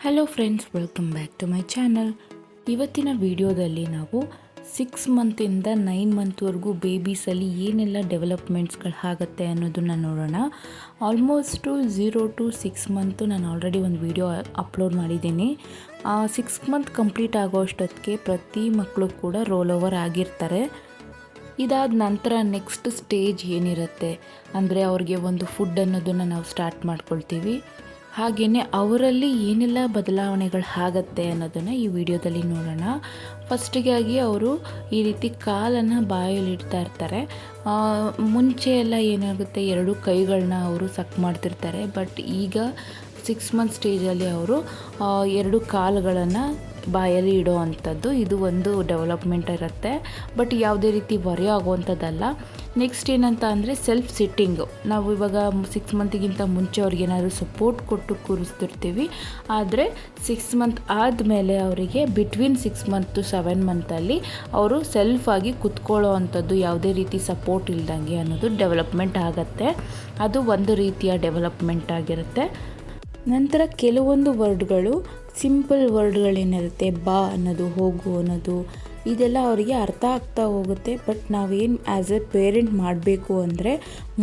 Hello friends, welcome back to my channel. ಇವತ್ತಿನ ವಿಡಿಯೋದಲ್ಲಿ ನಾವು 6 ಮಂತಿಂದ 9 ಮಂತ್ವರೆಗೂ ಬೇಬೀಸಲ್ಲಿ ಏನೆಲ್ಲ ಡೆವಲಪ್ಮೆಂಟ್ಸ್ಗಳು ಆಗುತ್ತೆ ಅನ್ನೋದನ್ನು ನೋಡೋಣ. ಆಲ್ಮೋಸ್ಟು 0 to 6 ಮಂತು ನಾನು ಆಲ್ರೆಡಿ ಒಂದು ವಿಡಿಯೋ ಅಪ್ಲೋಡ್ ಮಾಡಿದ್ದೀನಿ. 6 ಮಂತ್ ಕಂಪ್ಲೀಟ್ ಆಗೋ ಅಷ್ಟೊತ್ತಿಗೆ ಪ್ರತಿ ಮಕ್ಕಳು ಕೂಡ ರೋಲ್ ಓವರ್ ಆಗಿರ್ತಾರೆ. ಇದಾದ ನಂತರ ನೆಕ್ಸ್ಟ್ ಸ್ಟೇಜ್ ಏನಿರುತ್ತೆ ಅಂದರೆ ಅವ್ರಿಗೆ ಒಂದು ಫುಡ್ ಅನ್ನೋದನ್ನು ನಾವು ಸ್ಟಾರ್ಟ್ ಮಾಡ್ಕೊಳ್ತೀವಿ. ಹಾಗೆಯೇ ಅವರಲ್ಲಿ ಏನೆಲ್ಲ ಬದಲಾವಣೆಗಳು ಆಗುತ್ತೆ ಅನ್ನೋದನ್ನು ಈ ವಿಡಿಯೋದಲ್ಲಿ ನೋಡೋಣ. ಫಸ್ಟಿಗಾಗಿ ಅವರು ಈ ರೀತಿ ಕಾಲನ್ನು ಬಾಯಲ್ಲಿ ಇಡ್ತಾ ಇರ್ತಾರೆ. ಮುಂಚೆ ಎಲ್ಲ ಏನಾಗುತ್ತೆ, 2 ಕೈಗಳನ್ನ ಅವರು ಸಕ್ ಮಾಡ್ತಿರ್ತಾರೆ. ಬಟ್ ಈಗ 6 ಮಂತ್ ಸ್ಟೇಜಲ್ಲಿ ಅವರು 2 ಕಾಲುಗಳನ್ನು ಬಾಯಲ್ಲಿ ಇಡೋ ಅಂಥದ್ದು, ಇದು ಒಂದು ಡೆವಲಪ್ಮೆಂಟ್ ಇರುತ್ತೆ. ಬಟ್ ಯಾವುದೇ ರೀತಿ ವರಿ ಆಗುವಂಥದ್ದಲ್ಲ. ನೆಕ್ಸ್ಟ್ ಏನಂತ ಅಂದರೆ ಸೆಲ್ಫ್ ಸಿಟ್ಟಿಂಗು. ನಾವು ಇವಾಗ 6 ಮಂತಿಗಿಂತ ಮುಂಚೆ ಅವ್ರಿಗೆ ಏನಾದರೂ ಸಪೋರ್ಟ್ ಕೊಟ್ಟು ಕೂರಿಸ್ತಿರ್ತೀವಿ. ಆದರೆ 6 ಮಂತ್ ಆದಮೇಲೆ ಅವರಿಗೆ ಬಿಟ್ವೀನ್ 6 ಮಂತ್ ಟು 7 ಮಂತಲ್ಲಿ ಅವರು ಸೆಲ್ಫಾಗಿ ಕುತ್ಕೊಳ್ಳೋ ಅಂಥದ್ದು, ಯಾವುದೇ ರೀತಿ ಸಪೋರ್ಟ್ ಇಲ್ದಂಗೆ ಅನ್ನೋದು ಡೆವಲಪ್ಮೆಂಟ್ ಆಗುತ್ತೆ. ಅದು ಒಂದು ರೀತಿಯ ಡೆವಲಪ್ಮೆಂಟ್ ಆಗಿರುತ್ತೆ. ನಂತರ ಕೆಲವೊಂದು ವರ್ಡ್ಗಳು, ಸಿಂಪಲ್ ವರ್ಡ್ಗಳೇನಿರುತ್ತೆ, ಬಾ ಅನ್ನೋದು, ಹೋಗು ಅನ್ನೋದು, ಇದೆಲ್ಲ ಅವರಿಗೆ ಅರ್ಥ ಆಗ್ತಾ ಹೋಗುತ್ತೆ. ಬಟ್ ನಾವೇನು ಆ್ಯಸ್ ಎ ಪೇರೆಂಟ್ ಮಾಡಬೇಕು ಅಂದರೆ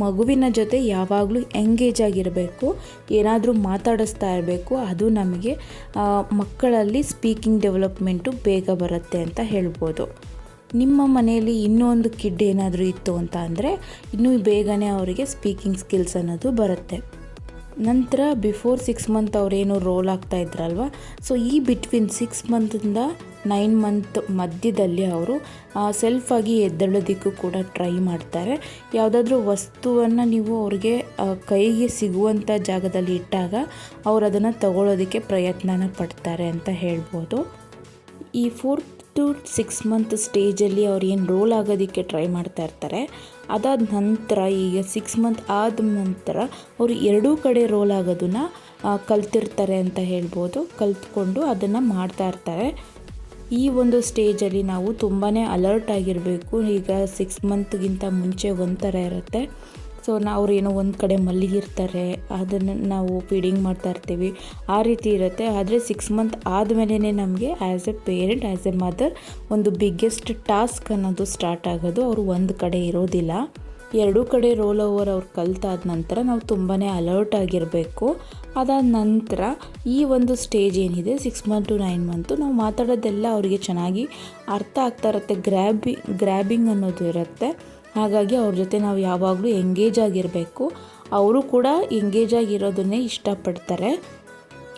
ಮಗುವಿನ ಜೊತೆ ಯಾವಾಗಲೂ ಎಂಗೇಜ್ ಆಗಿರಬೇಕು, ಏನಾದರೂ ಮಾತಾಡಿಸ್ತಾ ಇರಬೇಕು. ಅದು ನಮಗೆ ಮಕ್ಕಳಲ್ಲಿ ಸ್ಪೀಕಿಂಗ್ ಡೆವಲಪ್ಮೆಂಟು ಬೇಗ ಬರುತ್ತೆ ಅಂತ ಹೇಳ್ಬೋದು. ನಿಮ್ಮ ಮನೆಯಲ್ಲಿ ಇನ್ನೊಂದು ಕಿಡ್ ಏನಾದರೂ ಇತ್ತು ಅಂತ ಅಂದರೆ ಇನ್ನೂ ಬೇಗನೆ ಅವರಿಗೆ ಸ್ಪೀಕಿಂಗ್ ಸ್ಕಿಲ್ಸ್ ಅನ್ನೋದು ಬರುತ್ತೆ. ನಂತರ ಬಿಫೋರ್ 6 ಮಂತ್ ಅವರೇನು ರೋಲ್ ಆಗ್ತಾ ಇದ್ರಲ್ವ, ಸೊ ಈ ಬಿಟ್ವೀನ್ 6 ಮಂತಿಂದ 9 ಮಂತ್ ಮಧ್ಯದಲ್ಲಿ ಅವರು ಸೆಲ್ಫಾಗಿ ಎದ್ದೇಳೋದಕ್ಕೂ ಕೂಡ ಟ್ರೈ ಮಾಡ್ತಾರೆ. ಯಾವುದಾದ್ರೂ ವಸ್ತುವನ್ನು ನೀವು ಅವ್ರಿಗೆ ಕೈಗೆ ಸಿಗುವಂಥ ಜಾಗದಲ್ಲಿ ಇಟ್ಟಾಗ ಅವರು ಅದನ್ನು ತಗೊಳ್ಳೋದಕ್ಕೆ ಪ್ರಯತ್ನನ ಪಡ್ತಾರೆ ಅಂತ ಹೇಳ್ಬೋದು. ಈ 4 to 6 ಮಂತ್ ಸ್ಟೇಜಲ್ಲಿ ಅವ್ರು ಏನು ರೋಲ್ ಆಗೋದಕ್ಕೆ ಟ್ರೈ ಮಾಡ್ತಾ ಇರ್ತಾರೆ. ಅದಾದ ನಂತರ ಈಗ 6 ಮಂತ್ ಆದ ನಂತರ ಅವರು 2 ಕಡೆ ರೋಲ್ ಆಗೋದನ್ನು ಕಲ್ತಿರ್ತಾರೆ ಅಂತ ಹೇಳ್ಬೋದು. ಕಲ್ತ್ಕೊಂಡು ಅದನ್ನು ಮಾಡ್ತಾ ಇರ್ತಾರೆ. ಈ ಒಂದು ಸ್ಟೇಜಲ್ಲಿ ನಾವು ತುಂಬಾ ಅಲರ್ಟ್ ಆಗಿರಬೇಕು. ಈಗ 6 ಮಂತ್ಗಿಂತ ಮುಂಚೆ ಒಂಥರ ಇರುತ್ತೆ. ಸೊ ಅವ್ರು ಏನೋ ಒಂದು ಕಡೆ ಮಲಗಿರ್ತಾರೆ, ಅದನ್ನು ನಾವು ಫೀಡಿಂಗ್ ಮಾಡ್ತಾ ಇರ್ತೀವಿ, ಆ ರೀತಿ ಇರುತ್ತೆ. ಆದರೆ 6 ಮಂತ್ ಆದಮೇಲೆ ನಮಗೆ as A parent, as A mother ಒಂದು ಬಿಗ್ಗೆಸ್ಟ್ ಟಾಸ್ಕ್ ಅನ್ನೋದು ಸ್ಟಾರ್ಟ್ ಆಗೋದು. ಅವರು ಒಂದು ಕಡೆ ಇರೋದಿಲ್ಲ, 2 ಕಡೆ ರೋಲ್ ಓವರ್ ಅವ್ರು ಕಲ್ತಾದ ನಂತರ ನಾವು ತುಂಬಾ ಅಲರ್ಟ್ ಆಗಿರಬೇಕು. ಅದಾದ ನಂತರ ಈ ಒಂದು ಸ್ಟೇಜ್ ಏನಿದೆ 6 ಮಂತ್ ಟು 9 ಮಂತು, ನಾವು ಮಾತಾಡೋದೆಲ್ಲ ಅವರಿಗೆ ಚೆನ್ನಾಗಿ ಅರ್ಥ ಆಗ್ತಾ ಇರುತ್ತೆ. ಗ್ರ್ಯಾಬಿಂಗ್ ಅನ್ನೋದು ಇರುತ್ತೆ. ಹಾಗಾಗಿ ಅವ್ರ ಜೊತೆ ನಾವು ಯಾವಾಗಲೂ ಎಂಗೇಜ್ ಆಗಿರಬೇಕು. ಅವರು ಕೂಡ ಎಂಗೇಜ್ ಆಗಿರೋದನ್ನೇ ಇಷ್ಟಪಡ್ತಾರೆ.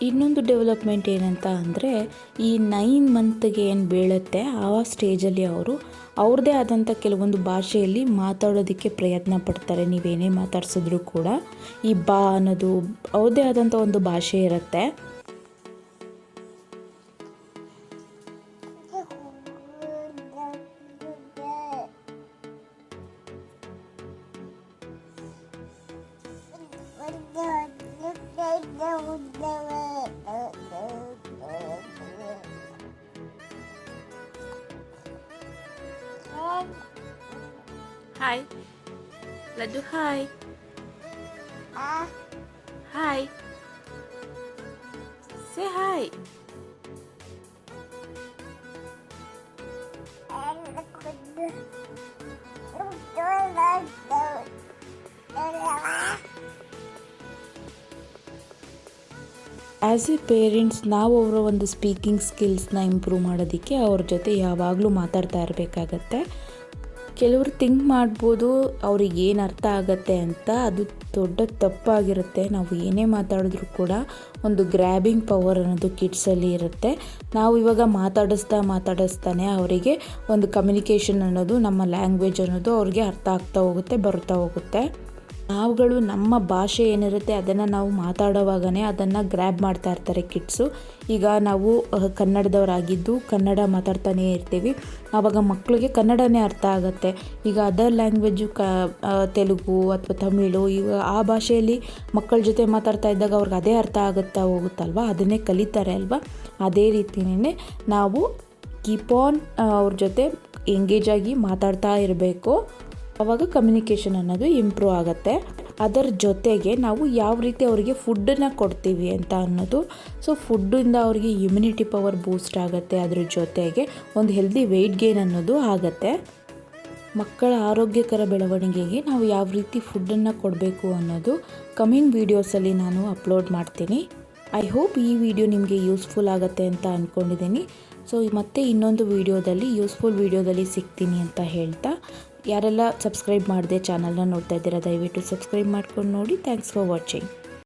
ಇನ್ನೊಂದು ಡೆವಲಪ್ಮೆಂಟ್ ಏನಂತ ಅಂದರೆ ಈ 9 ಮಂತ್ಗೆ ಏನು ಬೀಳುತ್ತೆ ಆ ಸ್ಟೇಜಲ್ಲಿ ಅವರು ಅವ್ರದ್ದೇ ಆದಂಥ ಕೆಲವೊಂದು ಭಾಷೆಯಲ್ಲಿ ಮಾತಾಡೋದಕ್ಕೆ ಪ್ರಯತ್ನ ಪಡ್ತಾರೆ. ನೀವೇನೇ ಮಾತಾಡ್ಸಿದ್ರು ಕೂಡ ಈ ಬಾ ಅನ್ನೋದು ಅವ್ರದ್ದೇ ಆದಂಥ ಒಂದು ಭಾಷೆ ಇರುತ್ತೆ. Hi, Laddu. Hi. Hi. Say hi. As A parents ನಾವು ಅವರ ಒಂದು ಸ್ಪೀಕಿಂಗ್ ಸ್ಕಿಲ್ಸ್ನ ಇಂಪ್ರೂವ್ ಮಾಡೋದಕ್ಕೆ ಅವ್ರ ಜೊತೆ ಯಾವಾಗಲೂ ಮಾತಾಡ್ತಾ ಇರಬೇಕಾಗತ್ತೆ. ಕೆಲವರು ಥಿಂಕ್ ಮಾಡ್ಬೋದು ಅವ್ರಿಗೆ ಏನು ಅರ್ಥ ಆಗತ್ತೆ ಅಂತ. ಅದು ದೊಡ್ಡ ತಪ್ಪಾಗಿರುತ್ತೆ. ನಾವು ಏನೇ ಮಾತಾಡಿದ್ರೂ ಕೂಡ ಒಂದು ಗ್ರ್ಯಾಬಿಂಗ್ ಪವರ್ ಅನ್ನೋದು ಕಿಡ್ಸಲ್ಲಿ ಇರುತ್ತೆ. ನಾವು ಇವಾಗ ಮಾತಾಡಿಸ್ತಾನೆ ಅವರಿಗೆ ಒಂದು ಕಮ್ಯುನಿಕೇಷನ್ ಅನ್ನೋದು, ನಮ್ಮ ಲ್ಯಾಂಗ್ವೇಜ್ ಅನ್ನೋದು ಅವ್ರಿಗೆ ಅರ್ಥ ಆಗ್ತಾ ಹೋಗುತ್ತೆ, ಬರ್ತಾ ಹೋಗುತ್ತೆ. ನಾವುಗಳು ನಮ್ಮ ಭಾಷೆ ಏನಿರುತ್ತೆ ಅದನ್ನು ನಾವು ಮಾತಾಡೋವಾಗನೇ ಅದನ್ನು ಗ್ರ್ಯಾಬ್ ಮಾಡ್ತಾ ಇರ್ತಾರೆ ಕಿಡ್ಸು. ಈಗ ನಾವು ಕನ್ನಡದವರಾಗಿದ್ದು ಕನ್ನಡ ಮಾತಾಡ್ತಾನೇ ಇರ್ತೀವಿ, ಆವಾಗ ಮಕ್ಕಳಿಗೆ ಕನ್ನಡನೇ ಅರ್ಥ ಆಗುತ್ತೆ. ಈಗ ಅದರ್ ಲ್ಯಾಂಗ್ವೇಜು ತೆಲುಗು ಅಥವಾ ತಮಿಳು, ಈಗ ಆ ಭಾಷೆಯಲ್ಲಿ ಮಕ್ಕಳ ಜೊತೆ ಮಾತಾಡ್ತಾ ಇದ್ದಾಗ ಅವ್ರಿಗೆ ಅದೇ ಅರ್ಥ ಆಗುತ್ತಾ ಹೋಗುತ್ತಲ್ವ, ಅದನ್ನೇ ಕಲಿತಾರೆ ಅಲ್ವಾ. ಅದೇ ರೀತಿಯೇ ನಾವು ಕೀಪ್ ಆನ್ ಅವ್ರ ಜೊತೆ ಎಂಗೇಜ್ ಆಗಿ ಮಾತಾಡ್ತಾ ಇರಬೇಕು. ಆವಾಗ ಕಮ್ಯುನಿಕೇಷನ್ ಅನ್ನೋದು ಇಂಪ್ರೂವ್ ಆಗುತ್ತೆ. ಅದರ ಜೊತೆಗೆ ನಾವು ಯಾವ ರೀತಿ ಅವರಿಗೆ ಫುಡ್ಡನ್ನು ಕೊಡ್ತೀವಿ ಅಂತ ಅನ್ನೋದು. ಸೊ ಫುಡ್ಡಿಂದ ಅವರಿಗೆ ಇಮ್ಯುನಿಟಿ ಪವರ್ ಬೂಸ್ಟ್ ಆಗುತ್ತೆ, ಅದ್ರ ಜೊತೆಗೆ ಒಂದು ಹೆಲ್ದಿ ವೆಯ್ಟ್ ಗೇನ್ ಅನ್ನೋದು ಆಗುತ್ತೆ. ಮಕ್ಕಳ ಆರೋಗ್ಯಕರ ಬೆಳವಣಿಗೆಗೆ ನಾವು ಯಾವ ರೀತಿ ಫುಡ್ಡನ್ನು ಕೊಡಬೇಕು ಅನ್ನೋದು ಕಮಿಂಗ್ ವೀಡಿಯೋಸಲ್ಲಿ ನಾನು ಅಪ್ಲೋಡ್ ಮಾಡ್ತೀನಿ. ಐ ಹೋಪ್ ಈ ವಿಡಿಯೋ ನಿಮಗೆ ಯೂಸ್ಫುಲ್ ಆಗುತ್ತೆ ಅಂತ ಅಂದ್ಕೊಂಡಿದ್ದೀನಿ. ಸೊ ಮತ್ತೆ ಇನ್ನೊಂದು ಯೂಸ್ಫುಲ್ ವಿಡಿಯೋದಲ್ಲಿ ಸಿಗ್ತೀನಿ ಅಂತ ಹೇಳ್ತಾ, ಯಾರೆಲ್ಲ ಸಬ್ಸ್ಕ್ರೈಬ್ ಮಾಡದೆ ಚಾನಲ್ನ ನೋಡ್ತಾ ಇದ್ದೀರಾ ದಯವಿಟ್ಟು ಸಬ್ಸ್ಕ್ರೈಬ್ ಮಾಡ್ಕೊಂಡು ನೋಡಿ. Thanks for watching.